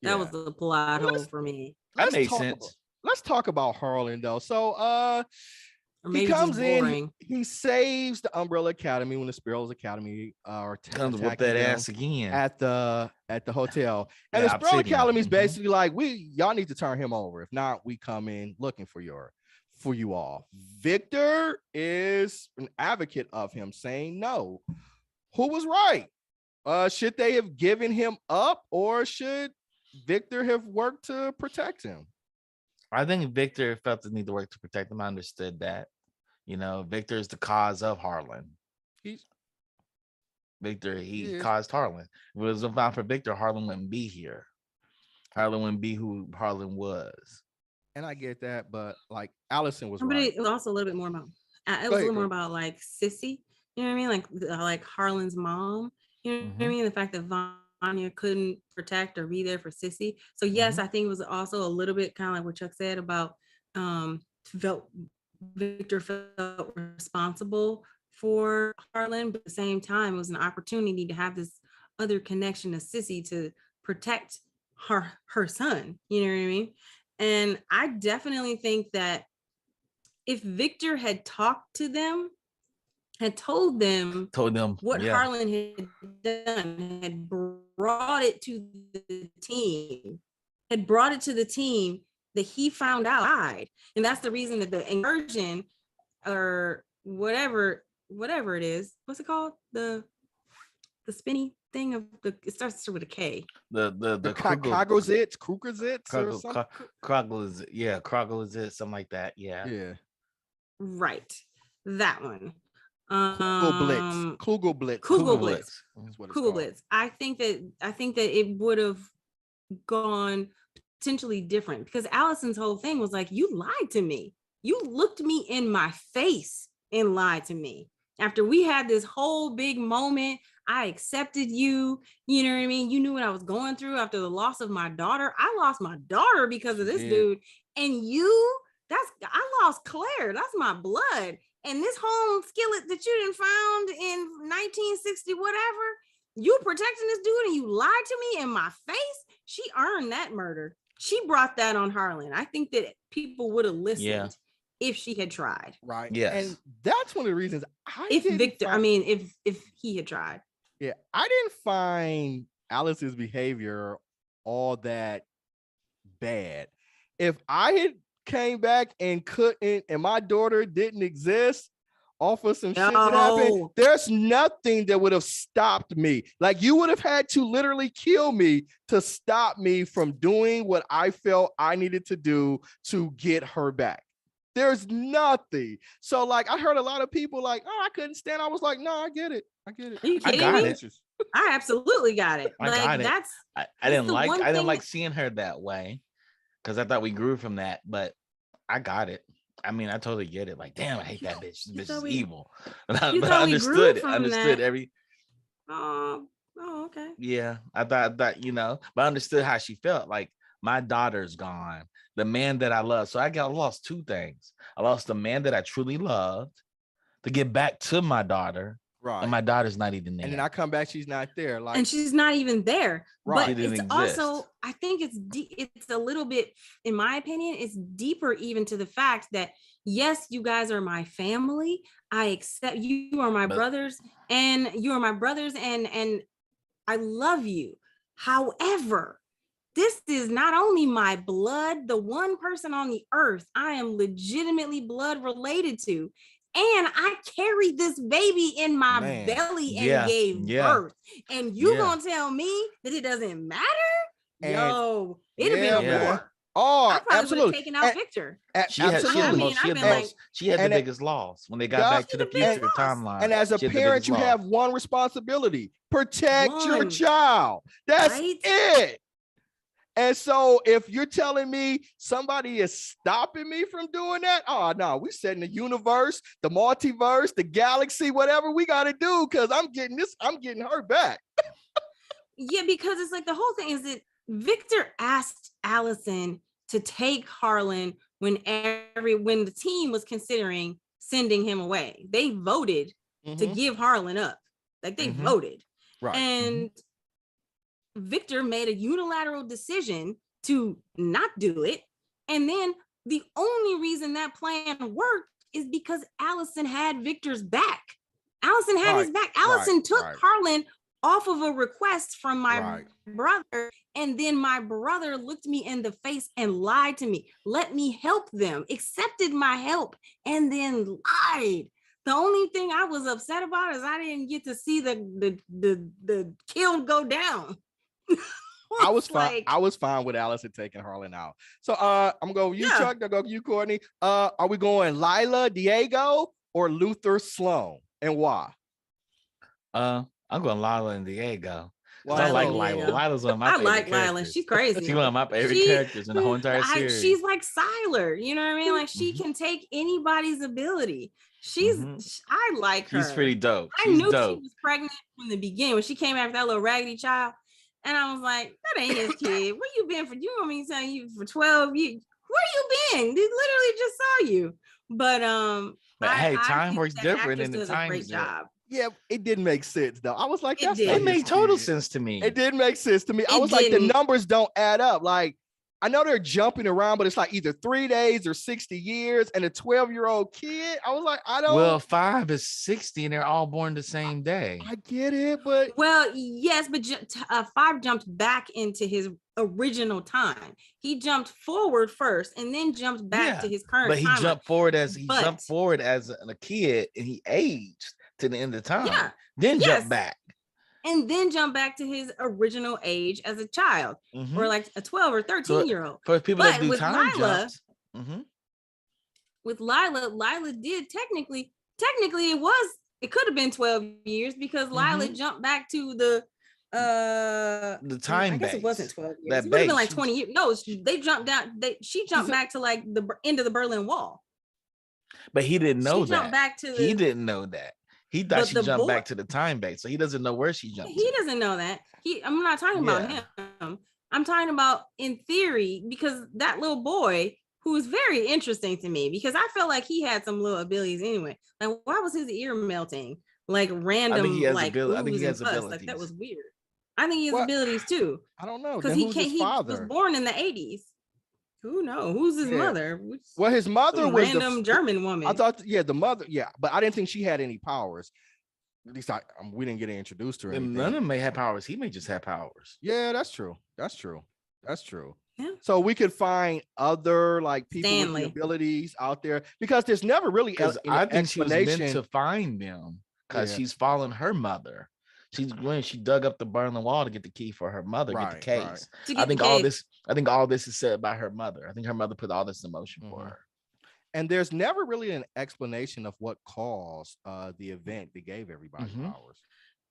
That Yeah. was the plot Well, hole for me. That Let's made talk sense. about- let's talk about Harlan though. So Or he maybe comes just in, boring. he saves the Umbrella Academy when the Sparrows Academy are Comes with attacking that them ass again. at the hotel. And The the Sparrow Obsidian. Academy is Mhm. basically like, y'all need to turn him over. If not, we come in looking for you all. Victor is an advocate of him, saying no. Who was right? Should they have given him up, or should Victor have worked to protect him? I think Victor felt the need to work to protect him. I understood that. You know, Victor is the cause of Harlan. He Yes. caused Harlan. If it wasn't found for Victor, Harlan wouldn't be here. Harlan wouldn't be who Harlan was. And I get that, but like Allison was But right. it was also a little bit more about, it was Go a ahead, little more Greg. about like Sissy, you know what I mean? Like Harlan's mom, you know what I Mhm. mean? The fact that Vanya couldn't protect or be there for Sissy. So yes, I think it was also a little bit kind of like what Chuck said about Victor felt responsible for Harlan, but at the same time, it was an opportunity to have this other connection to Sissy to protect her son. You know what I mean? And I definitely think that if Victor had talked to them, had told them what yeah. Harlan had done, had brought it to the team, that he found out died. And that's the reason that the incursion or whatever it is, what's it called? The spinny thing of it starts with a K. The Krogozits or something. Krogozit, something like that. Yeah. Right. That one. Kugelblitz. That's what it's Kugelblitz. I think that it would have gone potentially different, because Allison's whole thing was like, you lied to me. You looked me in my face and lied to me. After we had this whole big moment, I accepted you. You know what I mean? You knew what I was going through after the loss of my daughter. I lost my daughter because of this dude. And I lost Claire. That's my blood. And this home skillet that you didn't found in 1960, whatever, you protecting this dude and you lied to me in my face. She earned that murder. She brought that on Harlan. I think that people would have listened if she had tried. Right. Yes. And that's one of the reasons if he had tried. Yeah, I didn't find Alice's behavior all that bad. If I had came back and my daughter didn't exist off of some shit that happened, there's nothing that would have stopped me. Like, you would have had to literally kill me to stop me from doing what I felt I needed to do to get her back. There's nothing. So like I heard a lot of people like, oh, I couldn't stand. I was like, no, I get it. I get it. Are you I kidding got me? it. I absolutely got it. I Like got it. that's I that's didn't the like one I didn't thing like seeing her that way because I thought we grew from that, but I got it. I mean, I totally get it. Like, damn, I hate that bitch. This you bitch thought is we- evil. But I thought we grew understood it. from Understood that. every. Oh, okay. Yeah, I thought that, but I understood how she felt. Like, my daughter's gone, the man that I love. So I lost two things. I lost the man that I truly loved to get back to my daughter, Right. and my daughter's not even there. And then I come back, she's not there. Like, and she's not even there. Right. But She it's didn't also, exist. I think it's a little bit, in my opinion, it's deeper even to the fact that yes, you guys are my family. I accept you are my brothers, and you are my brothers, and I love you. However, this is not only my blood, the one person on the earth I am legitimately blood related to. And I carried this baby in my Man. belly and Yeah. gave Yeah. birth. And you Yeah. gonna tell me that it doesn't matter? And- Yo, it'd Yeah, have been a man. war. oh, I probably would have absolutely. taken out Victor. She had absolutely. the I mean, most. She I've had the been like- most. She had the and it- biggest loss when they got Yeah. back to the She the biggest future loss. timeline. And as a She had the parent, biggest you loss. have one responsibility: protect your One. child. That's Right? it. And so if you're telling me somebody is stopping me from doing that, oh no, we're setting the universe, the multiverse, the galaxy, whatever we got to do, because I'm getting her back. Yeah, because it's like the whole thing is that Victor asked Allison to take Harlan when the team was considering sending him away. They voted to give Harlan up. Like they voted. Right. And Victor made a unilateral decision to not do it. And then the only reason that plan worked is because Allison had Victor's back. Allison had his back. Allison took Harlan off of a request from my brother. And then my brother looked me in the face and lied to me, let me help them, accepted my help, and then lied. The only thing I was upset about is I didn't get to see the kill go down. I was fine. I was fine with Allison taking Harlan out. So I'm going with you, Chuck. I'll go with you, Courtney. Are we going Lila, Diego, or Luther, Sloan, and why? I'm going Lila and Diego. Well, I like Lila. Lila's one of my favorite characters. Lila. She's crazy. She's one of my favorite characters in the whole entire series. She's like Siler. You know what I mean? Like she can take anybody's ability. I like her. She's pretty dope. I knew she was pregnant from the beginning when she came after that little raggedy child. And I was like, that ain't his kid. Where you been for? You want me to tell you for 12 years? Where you been? They literally just saw you. But hey, time works different in the time. Great job. Yeah, it didn't make sense though. I was like, it made total sense to me. It did make sense to me. I was like, the numbers don't add up. Like, I know they're jumping around, but it's like either 3 days or 60 years, and a 12-year-old kid. I was like, I don't. Well, 5 is 60, and they're all born the same day. I get it, but yes, but 5 jumped back into his original time. He jumped forward first, and then jumped back to his current. But he jumped forward as a kid, and he aged to the end of time. Yeah. Then jump back. And then jump back to his original age as a child, or like a 12 or 13-year-old. For people that do time jumps. With Lila did technically it could have been 12 years because Lila jumped back to the time. I guess base. it wasn't 12 years. That it would have been like 20 years. No, they jumped down. She jumped back to like the end of the Berlin Wall. But he didn't know that. Back to he didn't know that. He thought she jumped back to the time base, so he doesn't know where she jumped. He doesn't know that. I'm not talking about him. I'm talking about in theory, because that little boy who is very interesting to me, because I felt like he had some little abilities anyway. Like, why was his ear melting? Like random, I think he has like ability. I think he has abilities. Like that was weird. I think he has abilities too. I don't know because he was born in the 80s. Who knows? Who's his mother? Well, his mother was random German woman. I thought, the mother, but I didn't think she had any powers. At least we didn't get introduced to her. None of them may have powers. He may just have powers. Yeah, that's true. Yeah. So we could find other like people with abilities out there, because there's never really I think she was meant to find them because she's following her mother. When she dug up the Berlin Wall to get the key for her mother, get the case. I think all this is said by her mother. I think her mother put all this in motion for her. And there's never really an explanation of what caused the event that gave everybody powers.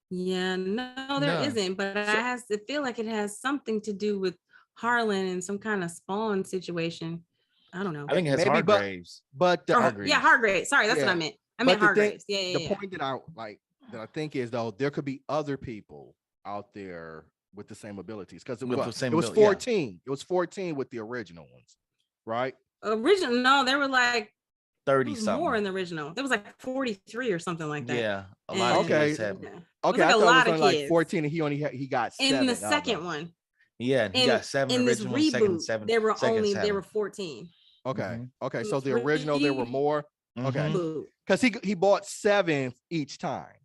Yeah, no, there No. isn't. But I has to feel like it has something to do with Harlan and some kind of spawn situation. I don't know. I think it has Maybe, Hargraves. but Yeah, Hargraves. Hargraves. Sorry, that's what I meant. I meant Hargraves. The point that I think is, though, there could be other people out there with the same abilities, because it was 14. It was 14 with the original ones, right? Original? No, there were like 30 something more in the original. There was like 43 or something like that. Yeah, a lot of kids had. Okay, like I thought it was only like 14, and he got 7 in the second one. Yeah, he got 7 in original, this reboot, second 7. There were 14. Okay. Okay. So the original, there were more. Okay. Because he bought 7 each time.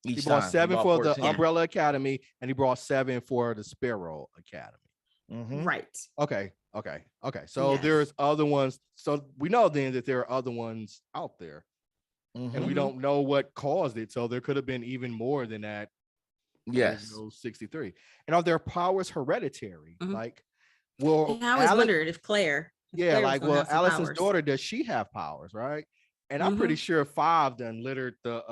He bought 7 for 14. The Umbrella Academy, and he brought 7 for the Sparrow Academy. Right. Okay. So there's other ones. So we know then that there are other ones out there, and we don't know what caused it. So there could have been even more than that. Yes. 63. And are their powers hereditary? Like, well, I always wondered if Claire. Yeah, like, well, Allison's daughter, does she have powers, right? And I'm pretty sure 5 done littered the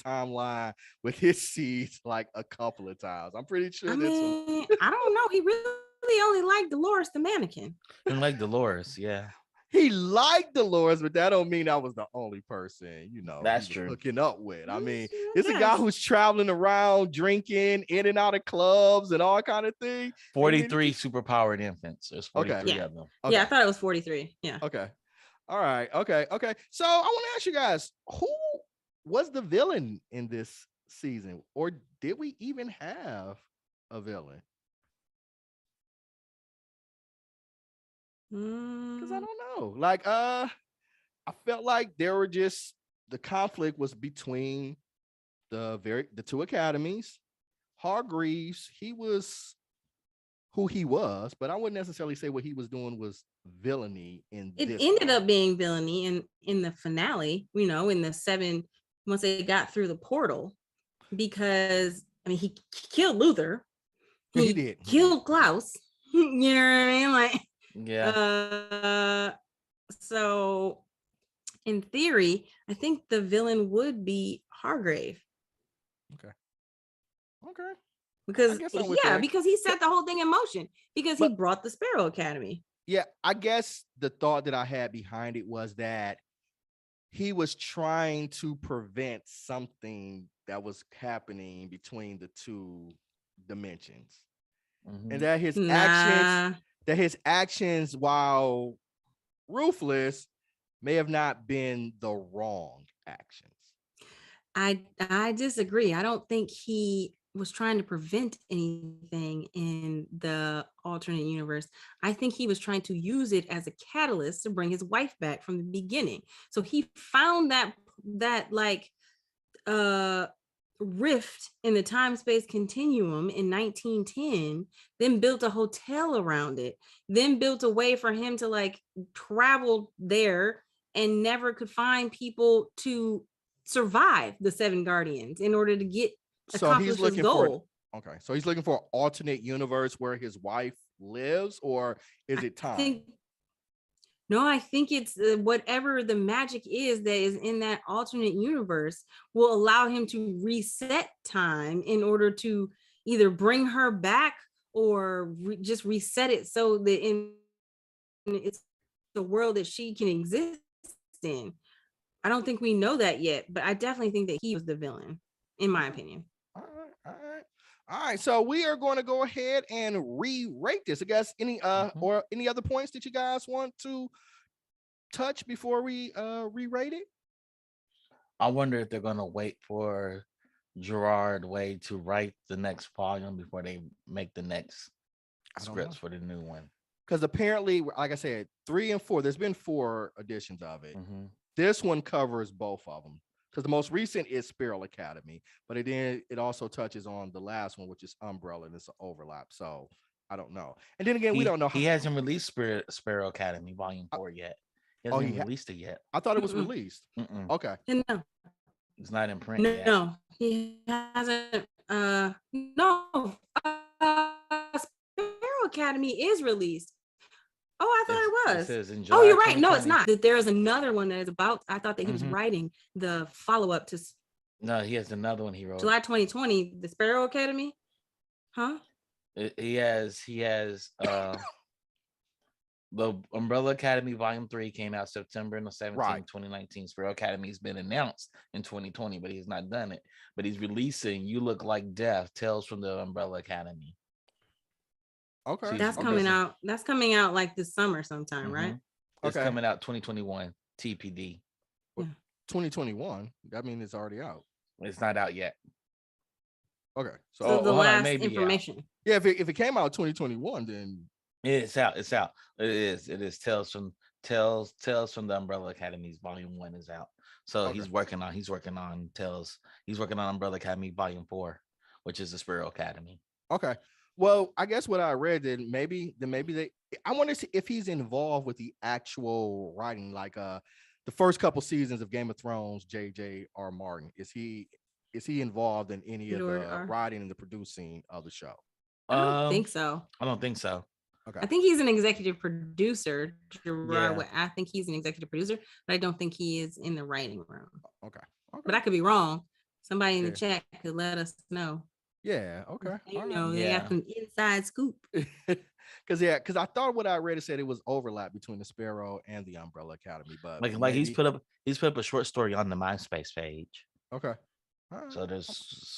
timeline with his seeds like a couple of times. I'm pretty sure I don't know. He really only liked Dolores the mannequin. And like Dolores, yeah. He liked Dolores, but that don't mean I was the only person, that's true, hooking up with. I mean, it's a guy who's traveling around, drinking in and out of clubs and all kind of thing. 43 superpowered infants. There's 43 of them. Yeah, I thought it was 43. Yeah. Okay. All right. Okay. So I want to ask you guys, who was the villain in this season, or did we even have a villain? Because I don't know. Like, I felt like the conflict was between the 2 academies. Hargreaves, he was who he was, but I wouldn't necessarily say what he was doing was villainy in it this ended up being villainy in the finale, in the 7, once they got through the portal, because he killed Luther. He did. Killed Klaus. You know what I mean? Like, yeah. So in theory, I think the villain would be Hargrave. Okay. Because he set the whole thing in motion, because he brought the Sparrow Academy. Yeah, I guess the thought that I had behind it was that he was trying to prevent something that was happening between the 2 dimensions, and that his actions, while ruthless, may have not been the wrong actions. I disagree. I don't think he was trying to prevent anything in the alternate universe. I think he was trying to use it as a catalyst to bring his wife back from the beginning. So he found that like rift in the time-space continuum in 1910, then built a hotel around it, then built a way for him to like travel there, and never could find people to survive the 7 Guardians in order to get accomplish his goal. So he's looking for an alternate universe where his wife lives, or is it time? I think it's whatever the magic is that is in that alternate universe will allow him to reset time in order to either bring her back or just reset it so that it's the world that she can exist in. I don't think we know that yet, but I definitely think that he was the villain, in my opinion. All right. So we are going to go ahead and re-rate this. I guess any or any other points that you guys want to touch before we re-rate it? I wonder if they're going to wait for Gerard Way to write the next volume before they make the next scripts for the new one. Because apparently, like I said, 3 and 4, there's been 4 editions of it. This one covers both of them, because the most recent is Sparrow Academy, but it also touches on the last one, which is Umbrella, and it's an overlap. So I don't know. And then again, we don't know. He hasn't released Sparrow Academy Volume 4 yet. He hasn't released it yet. I thought it was released. Okay. No. It's not in print yet. No, he hasn't. No. Sparrow Academy is released. Oh, I thought it was. says in Oh, July you're right. No, it's 2020. not. That there is another one that is about. I thought that he was writing the follow-up to No, he has another one he wrote. July 2020, the Sparrow Academy. Huh? He has the Umbrella Academy Volume 3 came out September 17th, 2019. Sparrow Academy has been announced in 2020, but he's not done it. But he's releasing You Look Like Death, Tales from the Umbrella Academy. Okay. That's coming out. That's coming out like this summer sometime, right? It's coming out 2021, TPD. 2021? That means it's already out. It's not out yet. Okay. So the last information. Yeah, if it came out 2021, then it's out. It's out. It is Tales from the Umbrella Academy's Volume 1 is out. So he's working on Tales. He's working on Umbrella Academy Volume 4, which is the Sparrow Academy. Okay. Well, I guess what I read then maybe I want to see if he's involved with the actual writing, like the first couple seasons of Game of Thrones, J.J.R. Martin. Is he involved in any of the writing and the producing of the show? I don't think so. I don't think so. Okay. I think he's an executive producer. I think he's an executive producer, but I don't think he is in the writing room. Okay. But I could be wrong. Somebody in the chat could let us know. Yeah. Okay. They got some inside scoop. Because I thought what I read said it was overlap between the Sparrow and the Umbrella Academy, but like he's put up a short story on the MySpace page. Okay. Right. So there's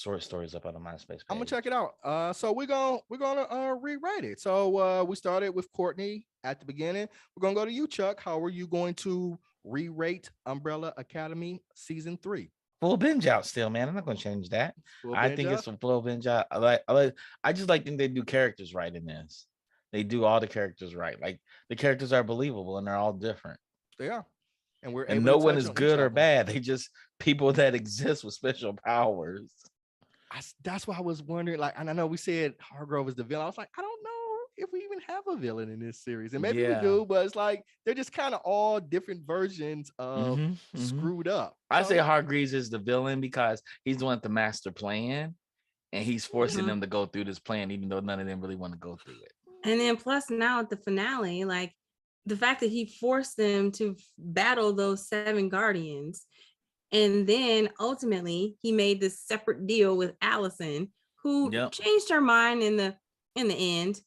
short stories up on the MySpace page. I'm gonna check it out. So we're gonna rewrite it. So we started with Courtney at the beginning. We're gonna go to you, Chuck. How are you going to re-rate Umbrella Academy season 3? Full binge out still, man. I'm not gonna change that. I think it's a full binge out. I just think they do characters right in this. They do all the characters right. Like the characters are believable and they're all different. They are. And no one is good or bad. They just people that exist with special powers. That's why I was wondering. Like, and I know we said Hargrove is the villain. I was like, I don't know if we even have a villain in this series, and maybe we do, but it's like they're just kind of all different versions of screwed up. I say Hargreaves is the villain because he's the one with the master plan, and he's forcing them to go through this plan, even though none of them really want to go through it. And then plus now at the finale, like the fact that he forced them to battle those 7 guardians. And then ultimately he made this separate deal with Allison, who changed her mind in the end.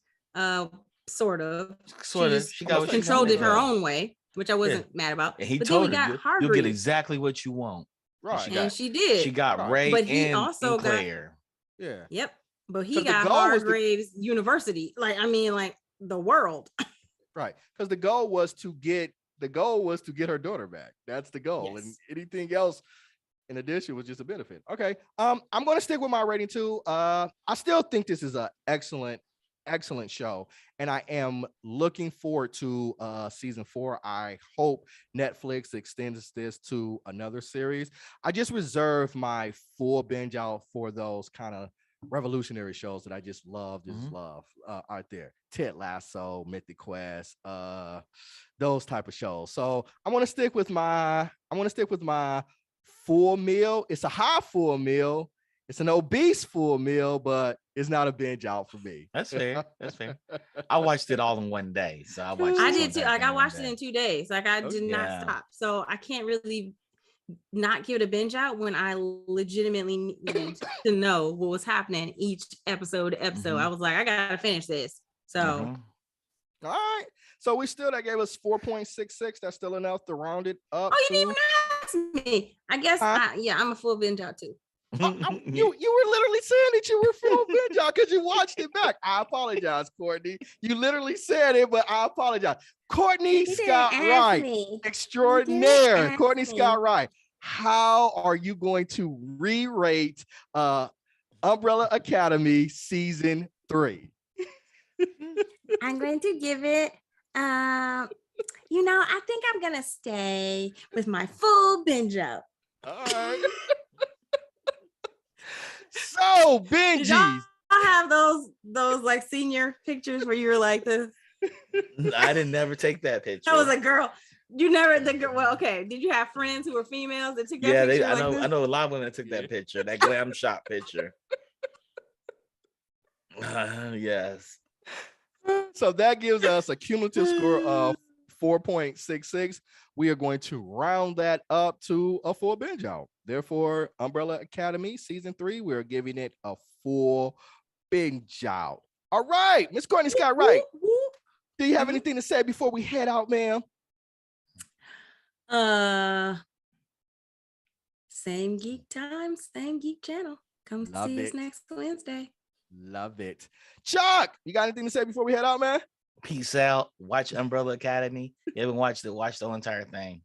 Sort of. She got controlled it her own way, which I wasn't mad about. And he told her, you'll get exactly what you want. Right. And she did. She got Ray, but he also got Claire. Yep. But he got Hargraves University. Like the world. Right. Because the goal was to get her daughter back. That's the goal. Yes. And anything else in addition was just a benefit. Okay. I'm gonna stick with my rating too. I still think this is an excellent show, and I am looking forward to season 4. I hope Netflix extends this to another series. I just reserve my full binge out for those kind of revolutionary shows that I just love out there. Ted Lasso, Mythic Quest, those type of shows. So I want to stick with my full meal. It's a high full meal. It's an obese full meal, but it's not a binge out for me. That's fair. I watched it all in one day. So I did too. Like I watched it in 2 days. Like I did not stop. So I can't really not give it a binge out when I legitimately needed to know what was happening each episode. I was like, I gotta finish this. So all right. So that gave us 4.66. That's still enough to round it up. Oh, you didn't even ask me. I guess I'm a full binge out too. You were literally saying that you were full binge out because you watched it back. I apologize, Courtney. You literally said it, but I apologize. Courtney Scott Wright, extraordinaire. Courtney Scott Wright. How are you going to re-rate Umbrella Academy season 3? I'm going to give it. I think I'm gonna stay with my full binge out. All right. So Benji, I have those like senior pictures where you were like this. I didn't never take that picture. I was a girl. You never well, okay. Did you have friends who were females that took that picture? I know a lot of women that took that picture, that glam shot picture. Yes. So that gives us a cumulative score of 4.66. We are going to round that up to a full binge out. Therefore, Umbrella Academy season 3, we're giving it a full binge out. All right, Miss Courtney Scott Wright. Do you have anything to say before we head out, ma'am? Same geek time, same geek channel. Come see us next Wednesday. Love it. Chuck, you got anything to say before we head out, man? Peace out. Watch Umbrella Academy. You haven't watched it, watch the whole entire thing.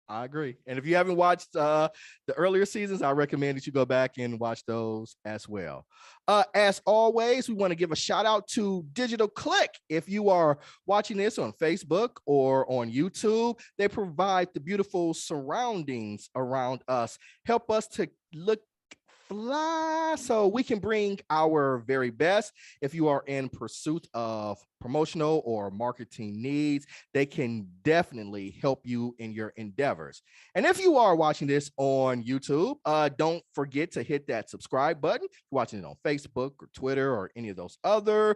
I agree. And if you haven't watched the earlier seasons, I recommend that you go back and watch those as well. As always, we want to give a shout out to Digital Click. If you are watching this on Facebook or on YouTube, they provide the beautiful surroundings around us, help us to look fly so we can bring our very best. If you are in pursuit of promotional or marketing needs, they can definitely help you in your endeavors. And if you are watching this on YouTube, don't forget to hit that subscribe button. If you're watching it on Facebook or Twitter or any of those other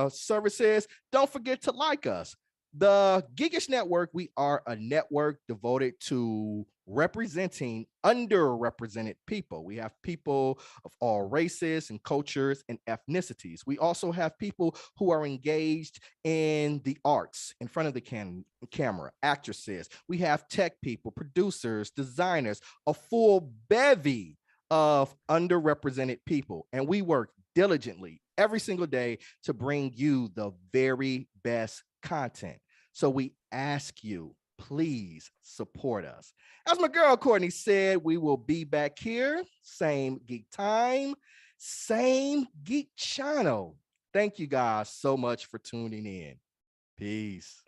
services, don't forget to like us. The Geekish Network, we are a network devoted to representing underrepresented people. We have people of all races and cultures and ethnicities. We also have people who are engaged in the arts in front of the camera, actresses. We have tech people, producers, designers, a full bevy of underrepresented people. And we work diligently every single day to bring you the very best content. So we ask you, please support us. As my girl Courtney said, we will be back here, same geek time, same geek channel. Thank you guys so much for tuning in. Peace.